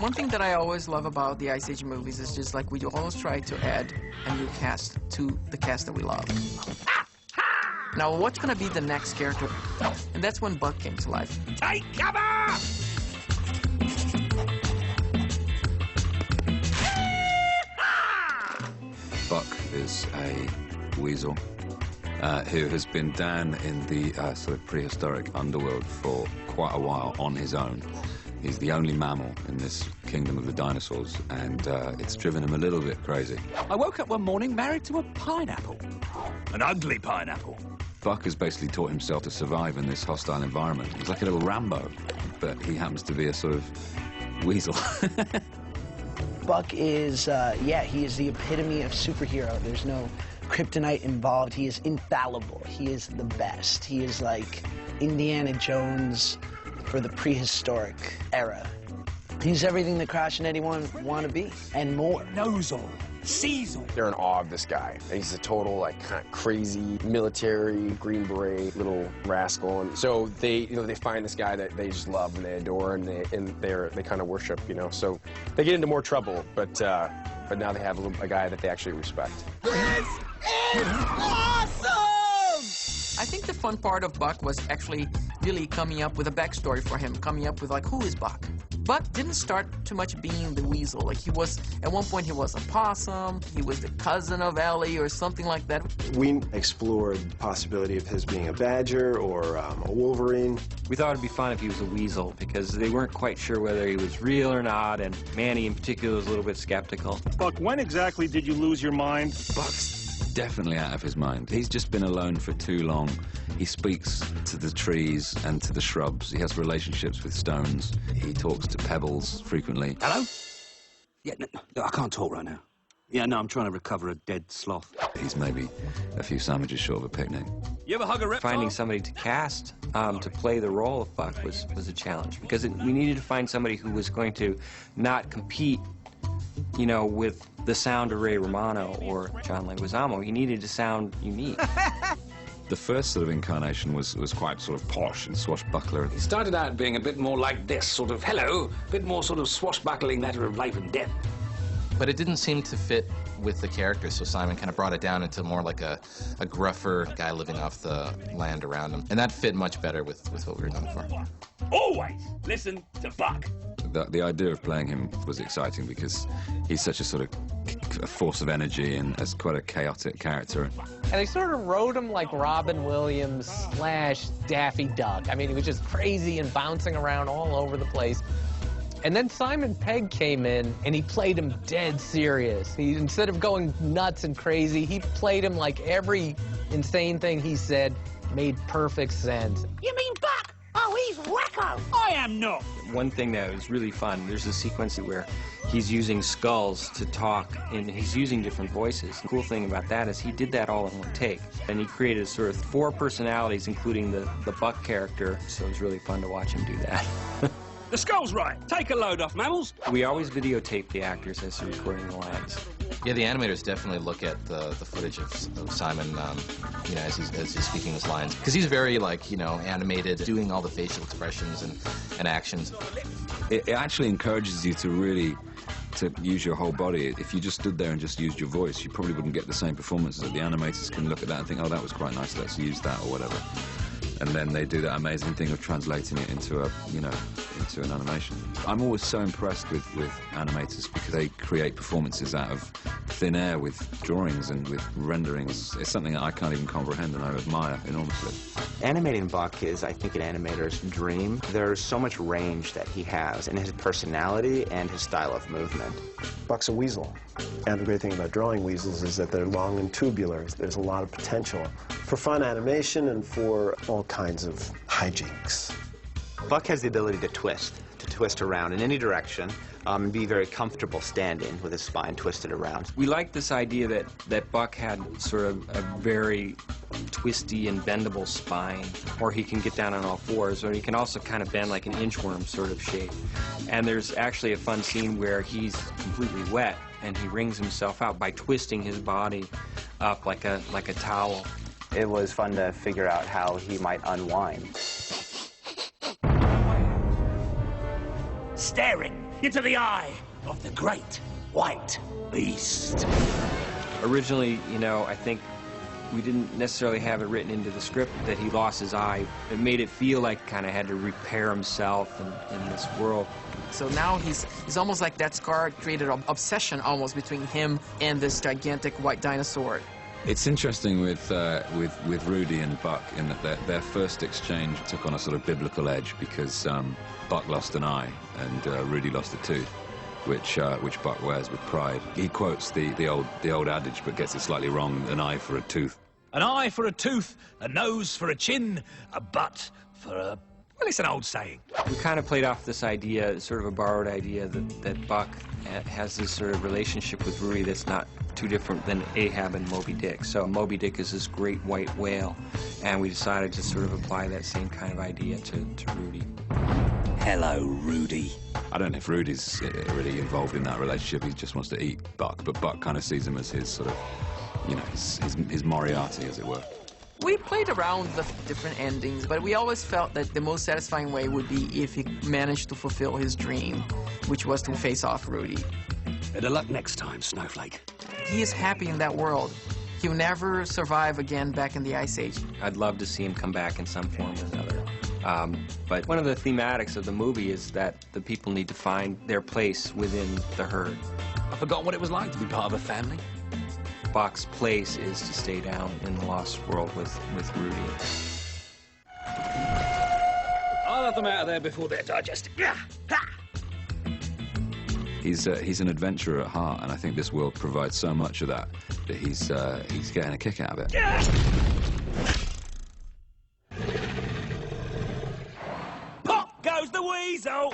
One thing that I always love about the Ice Age movies is just like we always try to add a new cast to the cast that we love. Now, what's gonna be the next character? And that's when Buck came to life. Take cover! Buck is a weasel who has been down in the sort of prehistoric underworld for quite a while on his own. He's the only mammal in this kingdom of the dinosaurs, and it's driven him a little bit crazy. I woke up one morning married to a pineapple. An ugly pineapple. Buck has basically taught himself to survive in this hostile environment. He's like a little Rambo, but he happens to be a sort of weasel. Buck is, yeah, he is the epitome of superhero. There's no kryptonite involved. He is infallible. He is the best. He is like Indiana Jones for the prehistoric era. He's everything that Crash and Eddie want to be, and more. Knows all, sees all. They're in awe of this guy. He's a total, like, kind of crazy, military, Green Beret, little rascal. And so they find this guy that they just love and they adore and they kind of worship, you know. So they get into more trouble, but now they have a guy that they actually respect. This is awesome! I think the fun part of Buck was actually really coming up with a backstory for him, coming up with, like, who is Buck? Buck didn't start too much being the weasel. Like, he was, at one point, he was a possum, he was the cousin of Ellie or something like that. We explored the possibility of his being a badger or a wolverine. We thought it'd be fun if he was a weasel because they weren't quite sure whether he was real or not, and Manny in particular was a little bit skeptical. Buck, when exactly did you lose your mind? Buck's definitely out of his mind. He's just been alone for too long. He speaks to the trees and to the shrubs. He has relationships with stones. He talks to pebbles frequently. Hello? Yeah, no, I can't talk right now. Yeah, no, I'm trying to recover a dead sloth. He's maybe a few sandwiches short of a picnic. You ever hug a reptile? Finding somebody to cast to play the role of Buck was a challenge because we needed to find somebody who was going to not compete, you know, with the sound of Ray Romano or John Leguizamo. He needed to sound unique. The first sort of incarnation was quite sort of posh and swashbuckler. He started out being a bit more like this, sort of, hello, a bit more sort of swashbuckling matter of life and death. But it didn't seem to fit with the character, so Simon kind of brought it down into more like a gruffer guy living off the land around him. And that fit much better with what we were known for. Always listen to Buck. The idea of playing him was exciting because he's such a sort of a force of energy and as quite a chaotic character. And they sort of wrote him like Robin Williams / Daffy Duck. I mean, he was just crazy and bouncing around all over the place. And then Simon Pegg came in, and he played him dead serious. Instead of going nuts and crazy, he played him like every insane thing he said made perfect sense. You mean Buck? Oh, he's wacko. I am not. One thing that was really fun, there's a sequence where he's using skulls to talk, and he's using different voices. The cool thing about that is he did that all in one take. And he created sort of 4 personalities, including the Buck character, so it was really fun to watch him do that. The skull's right. Take a load off, mammals. We always videotape the actors as they're recording the lines. Yeah, the animators definitely look at the footage of Simon, you know, as he's speaking his lines. Because he's very, like, you know, animated, doing all the facial expressions and actions. It actually encourages you to really use your whole body. If you just stood there and just used your voice, you probably wouldn't get the same performances. The animators can look at that and think, oh, that was quite nice, let's use that, or whatever. And then they do that amazing thing of translating it into into an animation. I'm always so impressed with animators because they create performances out of thin air with drawings and with renderings. It's something that I can't even comprehend, and I admire enormously. Animating Buck is, I think, an animator's dream. There's so much range that he has in his personality and his style of movement. Buck's a weasel. And the great thing about drawing weasels is that they're long and tubular. There's a lot of potential for fun animation and for all kinds of hijinks. Buck has the ability to twist around in any direction and be very comfortable standing with his spine twisted around. We like this idea that Buck had sort of a very twisty and bendable spine, or he can get down on all fours, or he can also kind of bend like an inchworm sort of shape. And there's actually a fun scene where he's completely wet and he wrings himself out by twisting his body up like a towel. It was fun to figure out how he might unwind. Staring into the eye of the great white beast. Originally, you know, I think we didn't necessarily have it written into the script that he lost his eye. It made it feel like kind of had to repair himself in this world. So now he's almost like that scar created an obsession almost between him and this gigantic white dinosaur. It's interesting with Rudy and Buck in that their first exchange took on a sort of biblical edge because Buck lost an eye and Rudy lost a tooth, which Buck wears with pride. He quotes the old adage but gets it slightly wrong: an eye for a tooth. An eye for a tooth, a nose for a chin, a butt for a... Well, it's an old saying. We kind of played off this idea, sort of a borrowed idea, that Buck has this sort of relationship with Rudy that's not too different than Ahab and Moby Dick. So Moby Dick is this great white whale, and we decided to sort of apply that same kind of idea to Rudy. Hello, Rudy. I don't know if Rudy's really involved in that relationship. He just wants to eat Buck, but Buck kind of sees him as his sort of, you know, his Moriarty, as it were. We played around the different endings, but we always felt that the most satisfying way would be if he managed to fulfill his dream, which was to face off Rudy. Better luck next time, Snowflake. He is happy in that world. He'll never survive again back in the Ice Age. I'd love to see him come back in some form or another. But one of the thematics of the movie is that the people need to find their place within the herd. I forgot what it was like to be part of a family. Buck's place is to stay down in the Lost World with Rudy. I'll have them out of there before they're digested. He's an adventurer at heart, and I think this world provides so much of that he's getting a kick out of it. Pop goes the weasel!